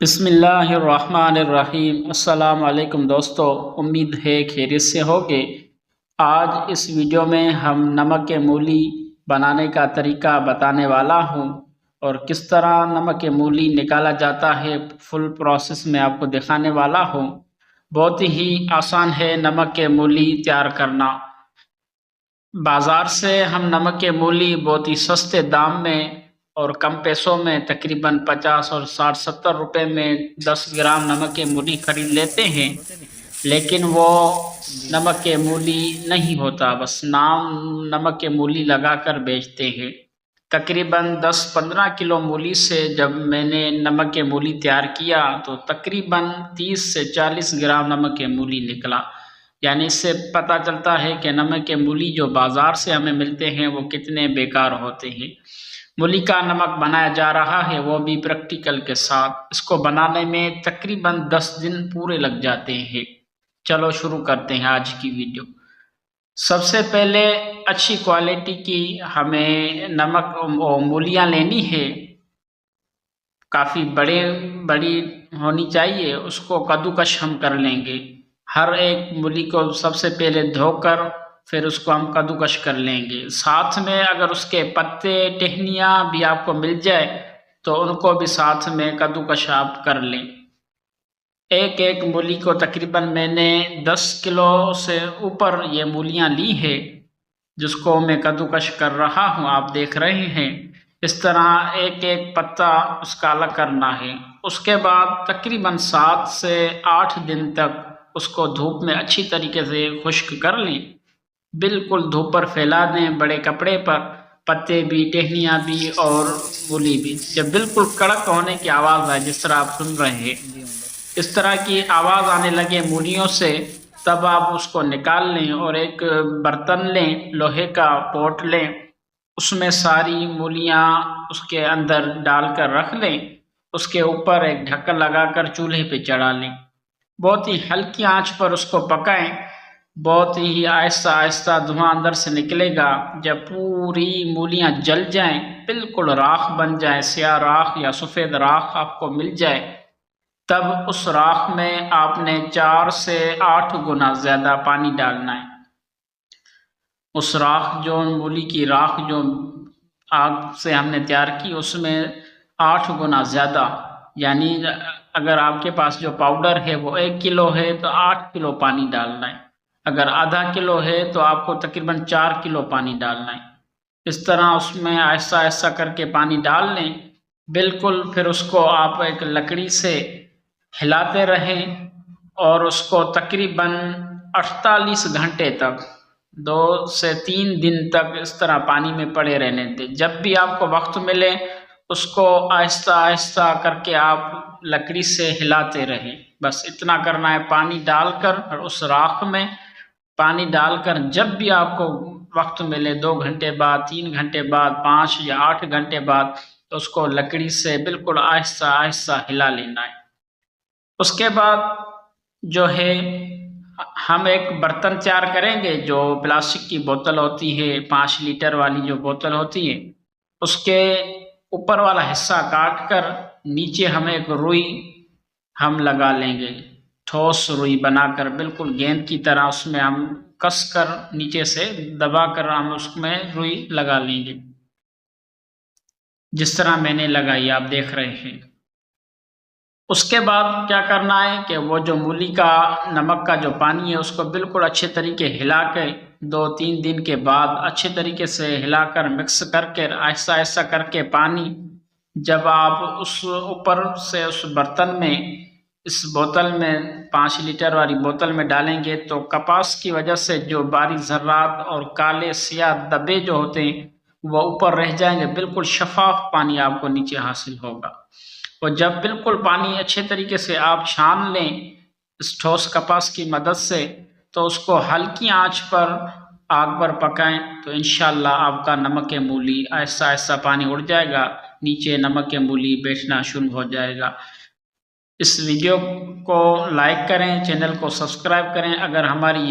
बिस्मिल्लाहिर्रहमानिर्रहीम। अस्सलाम वालेकुम दोस्तों, उम्मीद है खैरियत से होगे। आज इस वीडियो में हम नमक मूली बनाने का तरीका बताने वाला हूँ और किस तरह नमक मूली निकाला जाता है फुल प्रोसेस में आपको दिखाने वाला हूँ। बहुत ही आसान है नमक मूली तैयार करना। बाज़ार से हम नमक मूली बहुत ही सस्ते दाम में और कम पैसों में तकरीबन 50 और 60-70 रुपए में 10 ग्राम नमक मूली खरीद लेते हैं, लेकिन वो नमक मूली नहीं होता, बस नाम नमक मूली लगाकर बेचते हैं। तकरीबन 10-15 किलो मूली से जब मैंने नमक मूली तैयार किया तो तकरीबन 30 से 40 ग्राम नमक मूली निकला। यानी इससे पता चलता है कि नमक मूली जो बाज़ार से हमें मिलते हैं वो कितने बेकार होते हैं। मूली का नमक बनाया जा रहा है वो भी प्रैक्टिकल के साथ। इसको बनाने में तकरीबन 10 दिन पूरे लग जाते हैं। चलो शुरू करते हैं आज की वीडियो। सबसे पहले अच्छी क्वालिटी की हमें नमक मूलियाँ लेनी है, काफ़ी बड़ी होनी चाहिए। उसको कद्दूकश हम कर लेंगे। हर एक मूली को सबसे पहले धोकर फिर उसको हम कद्दूकश कर लेंगे। साथ में अगर उसके पत्ते टहनियाँ भी आपको मिल जाए तो उनको भी साथ में कद्दूकश आप कर लें। एक एक मूली को तकरीबन मैंने 10 किलो से ऊपर ये मूलियाँ ली है, जिसको मैं कद्दूकश कर रहा हूँ, आप देख रहे हैं। इस तरह एक एक पत्ता उसका अलग करना है। उसके बाद तकरीबन 7 से 8 दिन तक उसको धूप में अच्छी तरीके से खुश्क कर लें। बिल्कुल धूप पर फैला दें बड़े कपड़े पर, पत्ते भी टहनियाँ भी और मूली भी। जब बिल्कुल कड़क होने की आवाज़ आए, जिस तरह आप सुन रहे हैं, इस तरह की आवाज़ आने लगे मूलियों से, तब आप उसको निकाल लें और एक बर्तन लें, लोहे का पॉट लें, उसमें सारी मूलियाँ उसके अंदर डालकर रख लें। उसके ऊपर एक ढक्कन लगाकर चूल्हे पे चढ़ा लें। बहुत ही हल्की आंच पर उसको पकाएं। बहुत ही आहिस्ता आहिस्ता धुआं अंदर से निकलेगा। जब पूरी मूलियाँ जल जाएं, बिल्कुल राख बन जाए, स्याह राख या सफ़ेद राख आपको मिल जाए, तब उस राख में आपने 4 से 8 गुना ज़्यादा पानी डालना है। उस राख जो मूली की राख जो आग से हमने तैयार की, उसमें 8 गुना ज़्यादा, यानी अगर आपके पास जो पाउडर है वो 1 किलो है तो 8 किलो पानी डालना है। अगर आधा किलो है तो आपको तकरीबन 4 किलो पानी डालना है। इस तरह उसमें आहिस्ता आहिस्ता करके पानी डाल लें। बिल्कुल फिर उसको आप एक लकड़ी से हिलाते रहें और उसको तकरीबन 48 घंटे तक, 2 से 3 दिन तक इस तरह पानी में पड़े रहने दें। जब भी आपको वक्त मिले उसको आहिस्ता आहिस्ता करके आप लकड़ी से हिलाते रहें। बस इतना करना है, पानी डालकर और उस राख में पानी डालकर जब भी आपको वक्त मिले, 2 घंटे बाद, 3 घंटे बाद, 5 या 8 घंटे बाद, तो उसको लकड़ी से बिल्कुल आहिस्ता आहिस्ता हिला लेना है। उसके बाद जो है हम एक बर्तन तैयार करेंगे। जो प्लास्टिक की बोतल होती है, 5 लीटर वाली जो बोतल होती है, उसके ऊपर वाला हिस्सा काट कर नीचे हम एक रुई हम लगा लेंगे। ठोस रुई बनाकर बिल्कुल गेंद की तरह उसमें हम कस कर नीचे से दबा कर हम उसमें रुई लगा लेंगे, जिस तरह मैंने लगाई आप देख रहे हैं। उसके बाद क्या करना है कि वो जो मूली का नमक का जो पानी है उसको बिल्कुल अच्छे तरीके हिला के 2-3 दिन के बाद अच्छे तरीके से हिलाकर मिक्स करके आहिस्ता आहिस्ता करके पानी जब आप उस ऊपर से उस बर्तन में, इस बोतल में 5 लीटर वाली बोतल में डालेंगे तो कपास की वजह से जो बारीक ज़र्रात और काले स्याह धब्बे जो होते हैं वो ऊपर रह जाएंगे। बिल्कुल शफाफ पानी आपको नीचे हासिल होगा। और जब बिल्कुल पानी अच्छे तरीके से आप छान लें इस ठोस कपास की मदद से, तो उसको हल्की आंच पर आग पर पकाएं तो इंशाल्लाह आपका नमक मूली आहिस्ता आहिस्ता पानी उड़ जाएगा, नीचे नमक मूली बैठना शुरू हो जाएगा। इस वीडियो को लाइक करें, चैनल को सब्सक्राइब करें। अगर हमारी